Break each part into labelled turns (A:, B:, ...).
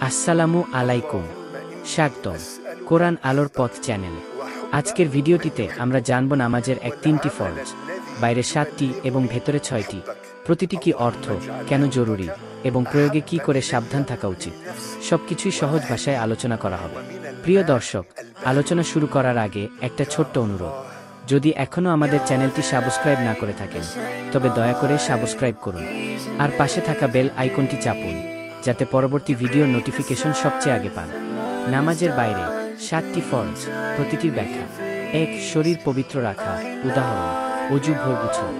A: আসসালামু আলাইকুম, স্বাগতম কোরআন আলোর পথ চ্যানেলে। আজকের ভিডিওটিতে আমরা জানব নামাজের 3টি ফরজ, বাইরে 7টি এবং ভেতরে 6টি, প্রতিটি কি অর্থ, কেন জরুরি এবং প্রয়োগে কি করে সাবধান থাকা উচিত, সবকিছুই সহজ ভাষায় আলোচনা করা হবে। প্রিয় দর্শক, আলোচনা শুরু করার আগে একটা ছোট্ট অনুরোধ, যদি এখনও আমাদের চ্যানেলটি সাবস্ক্রাইব না করে থাকেন তবে দয়া করে সাবস্ক্রাইব করুন আর পাশে থাকা বেল আইকনটি চাপুন যাতে পরবর্তী ভিডিওর নোটিফিকেশন সবচেয়ে আগে পান। নামাজের বাইরে 7টি ফরজ, প্রতিটির ব্যাখ্যা। 1. শরীর পবিত্র রাখা, উদাহরণ অজু ভোর গোছল।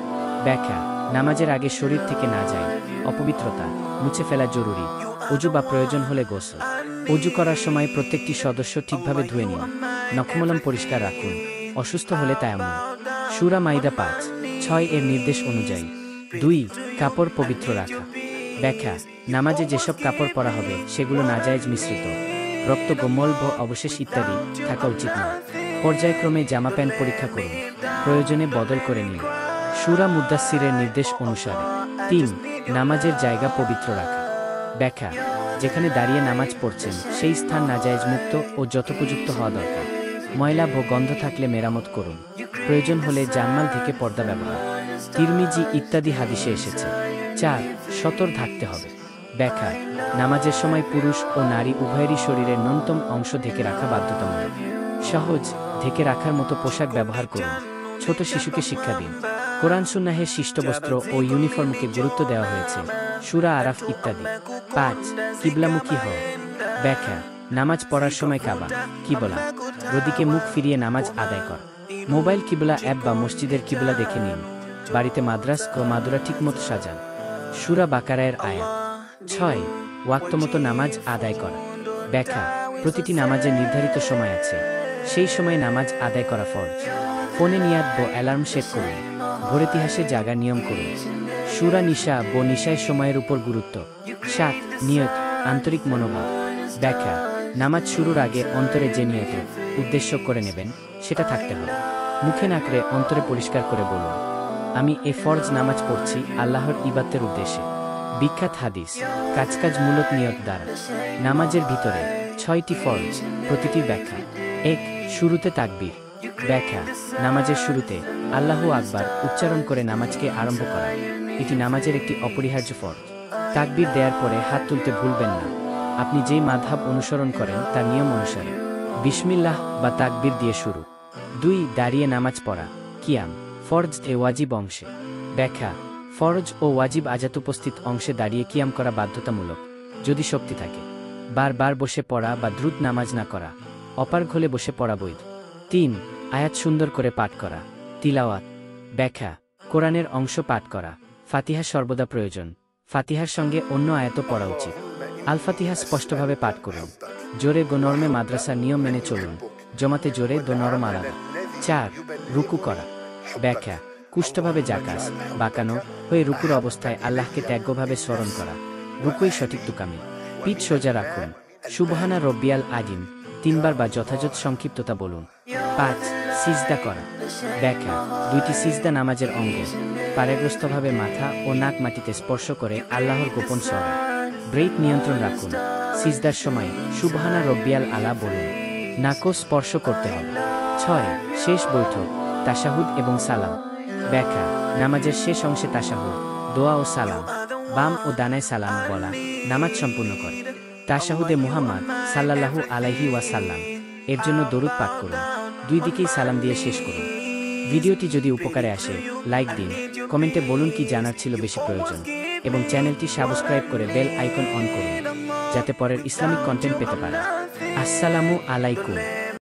A: ব্যাখ্যা: নামাজের আগে শরীর থেকে না যায় অপবিত্রতা মুছে ফেলা জরুরি। অজু বা প্রয়োজন হলে গোসল। অজু করার সময় প্রত্যেকটি সদস্য ঠিকভাবে ধুয়ে নিন, নখমলম পরিষ্কার রাখুন, অসুস্থ হলে তায়াম্মুম। সূরা মাইদা 5:6 এর নির্দেশ অনুযায়ী। 2. কাপড় পবিত্র রাখা। ব্যাখ্যা: নামাজে যেসব কাপড় পরা হবে সেগুলো নাজায়েজ মিশ্রিত, রক্ত, গোমল বা অবশেষ ইত্যাদি থাকা উচিত নয়। পর্যায়ক্রমে জামা প্যান্ট পরীক্ষা করুন, প্রয়োজনে বদল করে নিন। সূরা মুদ্দাসসিরের নির্দেশ অনুসারে। 3. নামাজের জায়গা পবিত্র রাখা। ব্যাখ্যা: যেখানে দাঁড়িয়ে নামাজ পড়ছেন সেই স্থান নাজায়েজ মুক্ত ও যথোপযুক্ত হওয়া দরকার। ময়লা বা গন্ধ থাকলে মেরামত করুন, প্রয়োজন হলে জানমাল থেকে পর্দা ব্যবহার। তিরমিজি ইত্যাদি হাদিসে এসেছে। 4. সতর থাকতে হবে। ব্যাখ্যা: নামাজের সময় পুরুষ ও নারী উভয়েরই শরীরের ন্যূনতম অংশ ঢেকে রাখা বাধ্যতামূলক। সহজ ঢেকে রাখার মতো পোশাক ব্যবহার করুন। ছোট শিশুকে শিক্ষা দিন। কোরআন সুন্নাহের শিষ্টবস্ত্র ও ইউনিফর্মকে গুরুত্ব দেওয়া হয়েছে, সূরা আরাফ ইত্যাদি। 5. কিবলামুখী হওয়া। ব্যাখ্যা: নামাজ পড়ার সময় কাবা, কিবলা, রদিকে মুখ ফিরিয়ে নামাজ আদায় কর। মোবাইল কিবলা অ্যাপ বা মসজিদের কিবলা দেখে নিন। বাড়িতে মাদ্রাস ও মাদুরা ঠিকমতো সাজান। সূরা বাকারায়ের আয়াত। 6. ওয়াক্তমতো নামাজ আদায় করা। ব্যাখ্যা: প্রতিটি নামাজের নির্ধারিত সময় আছে, সেই সময়ে নামাজ আদায় করা ফরজ। ফোনে নিয়াত বা অ্যালার্ম সেট করুন, ভোর ইতিহাসে জাগার নিয়ম করুন। সূরা নিসা বা নিসায় সময়ের উপর গুরুত্ব। 7. নিয়ত, আন্তরিক মনোভাব। ব্যাখ্যা: নামাজ শুরুর আগে অন্তরে যে নিয়ত উদ্দেশ্য করে নেবেন সেটা থাকতে হবে। মুখে না করে অন্তরে পরিষ্কার করে বলুন, আমি এ ফরজ নামাজ পড়ছি আল্লাহর ইবাদতের উদ্দেশ্যে। বিখ্যাত হাদিস, কাজ মূলত নিয়ত দ্বারা। নামাজের ভিতরে 6টি ফরজ, প্রতিটির ব্যাখ্যা। 1. শুরুতে তাকবীর। ব্যাখ্যা: নামাজের শুরুতে আল্লাহু আকবার উচ্চারণ করে নামাজকে আরম্ভ করা, এটি নামাজের একটি অপরিহার্য ফরজ। তাকবীর দেওয়ার পরে হাত তুলতে ভুলবেন না, আপনি যেই মাযহাব অনুসরণ করেন তার নিয়ম অনুসারে। বিসমিল্লাহ বা তাকবীর দিয়ে শুরু। 2. দাঁড়িয়ে নামাজ পড়া, কিয়াম, ফরজ এ ওয়াজিব অংশে। ব্যাখ্যা: ফরজ ও ওয়াজিব আজাত উপস্থিত অংশে দাঁড়িয়ে কিয়াম করা বাধ্যতামূলক, যদি শক্তি থাকে। বারবার বসে পড়া বা দ্রুত নামাজ না করা, অপারগ হলে বসে পড়া বৈধ। 3. আয়াত সুন্দর করে পাঠ করা, তিলাওয়াত। ব্যাখ্যা: কোরআনের অংশ পাঠ করা। ফাতিহা সর্বদা প্রয়োজন, ফাতিহার সঙ্গে অন্য আয়াতও পড়া উচিত। আল ফাতিহা স্পষ্টভাবে পাঠ করুন। জোরে গো নরমে মাদ্রাসার নিয়ম মেনে চলুন, জমাতে জোরে দো নরম আলাদা। 4. রুকু করা। ব্যাখ্যা: কুষ্ঠভাবে জাকাস, বাঁকানো হয়ে রুকুর অবস্থায় আল্লাহকে ত্যাগভাবে স্মরণ করা, রুকুই সঠিক তুকামি। পিঠ সোজা রাখুন। সুবহানা রব্বিয়াল আজিম 3 বার বা যথাযথ সংক্ষিপ্ততা বলুন। 5. সিজদা করা। ব্যাখ্যা: 2টি সিজদা নামাজের অঙ্গ। পারেগ্রস্তভাবে মাথা ও নাক মাটিতে স্পর্শ করে আল্লাহর গোপন স্মরণ। ব্রেক নিয়ন্ত্রণ রাখুন। সিজদার সময় সুবহানা রব্বিয়াল আলা বলুন, নাকও স্পর্শ করতে হবে। 6. শেষ বৈঠক, তাশাহুদ এবং সালাম। ব্যাখ্যা: নামাজের শেষ অংশে তাশাহুদ, দোয়া ও সালাম, বাম ও ডানায় সালাম বলা নামাজ সম্পূর্ণ করে। তাশাহুদে মুহাম্মদ সাল্লাল্লাহু আলাইহি ওয়াসাল্লাম এর জন্য দরুদ পাঠ করুন, 2 দিকেই সালাম দিয়ে শেষ করুন। ভিডিওটি যদি উপকারে আসে লাইক দিন, কমেন্টে বলুন কি জানার ছিল বেশি প্রয়োজন, এবং চ্যানেলটি সাবস্ক্রাইব করে বেল আইকন অন করুন যাতে পরের ইসলামিক কন্টেন্ট পেতে পারেন। আসসালামু আলাইকুম।